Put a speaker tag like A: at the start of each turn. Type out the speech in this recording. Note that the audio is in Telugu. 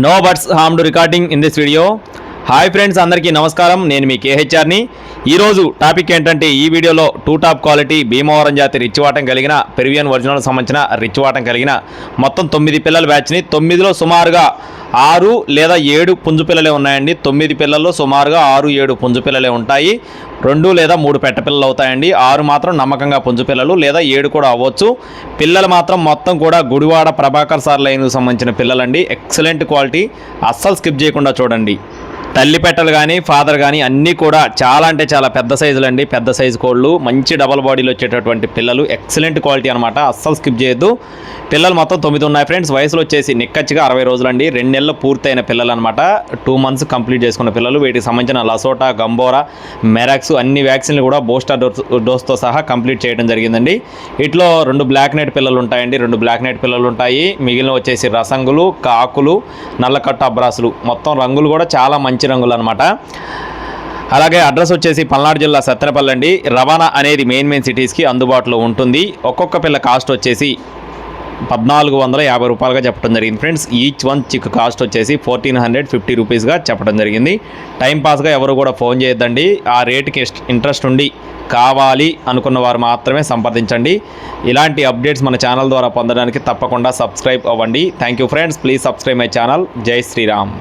A: No birds harmed recording in this video. Hi friends, అందరికీ నమస్కారం. నేను మీ కేహెచ్ఆర్ని. ఈరోజు టాపిక్ ఏంటంటే ఈ వీడియోలో టాప్ క్వాలిటీ భీమవరం జాతి రిచ్ వాటం కలిగిన పెరువియన్ ఒరిజినల్ సంబంధించిన రిచ్ వాటం కలిగిన మొత్తం 9 పిల్లల బ్యాచ్ని 9లో సుమారుగా 6 లేదా 7 పుంజు పిల్లలే ఉన్నాయండి. 9 పిల్లల్లో సుమారుగా 6-7 పుంజు పిల్లలే ఉంటాయి. 2 లేదా 3 పెట్ట పిల్లలు అవుతాయండి. 6 మాత్రం నమ్మకంగా పుంజు పిల్లలు, లేదా 7 కూడా అవ్వచ్చు. పిల్లలు మాత్రం మొత్తం కూడా గుడివాడ ప్రభాకర్ సార్ లైన్కు సంబంధించిన పిల్లలండి. ఎక్సలెంట్ క్వాలిటీ, అస్సలు స్కిప్ చేయకుండా చూడండి. తల్లి పెట్టలు కానీ ఫాదర్ కానీ అన్నీ కూడా చాలా అంటే చాలా పెద్ద సైజులు అండి. పెద్ద సైజు కోళ్ళు, మంచి డబల్ బాడీలు వచ్చేటటువంటి పిల్లలు, ఎక్సలెంట్ క్వాలిటీ అనమాట. అస్సలు స్కిప్ చేయొద్దు. పిల్లలు మొత్తం 9 ఉన్నాయి ఫ్రెండ్స్. వయసులో వచ్చేసి నిక్కచ్చిగా 60 రోజులు అండి. 2 నెలలు పూర్తయిన పిల్లలు అనమాట. 2 months కంప్లీట్ చేసుకున్న పిల్లలు. వీటికి సంబంధించిన లసోటా, గంబోరా, మెరాక్స్ అన్ని వ్యాక్సిన్లు కూడా బూస్టర్ డోస్తో సహా కంప్లీట్ చేయడం జరిగిందండి. ఇట్లో 2 బ్లాక్ నైట్ పిల్లలు ఉంటాయండి. 2 బ్లాక్ నైట్ పిల్లలు ఉంటాయి. మిగిలిన వచ్చేసి రసంగులు, కాకులు, నల్లకట్టు అబ్రాసులు. మొత్తం రంగులు కూడా చాలా మంచి రంగులు అనమాట. అలాగే అడ్రస్ వచ్చేసి పల్నాడు జిల్లా సత్తెనపల్లి అండి. రవాణా అనేది మెయిన్ సిటీస్కి అందుబాటులో ఉంటుంది. ఒక్కొక్క పిల్ల కాస్ట్ వచ్చేసి 1450 రూపాయలుగా చెప్పడం జరిగింది friends. Each one chick cost వచ్చేసి 1450 రూపీస్గా చెప్పడం జరిగింది. టైంపాస్గా ఎవరు కూడా ఫోన్ చేయొద్దండి. ఆ రేటుకి ఇంట్రెస్ట్ ఉండి కావాలి అనుకున్న వారు మాత్రమే సంప్రదించండి. ఇలాంటి అప్డేట్స్ మన ఛానల్ ద్వారా పొందడానికి తప్పకుండా సబ్స్క్రైబ్ అవ్వండి. Thank you friends. Please subscribe my channel. జై శ్రీరామ్.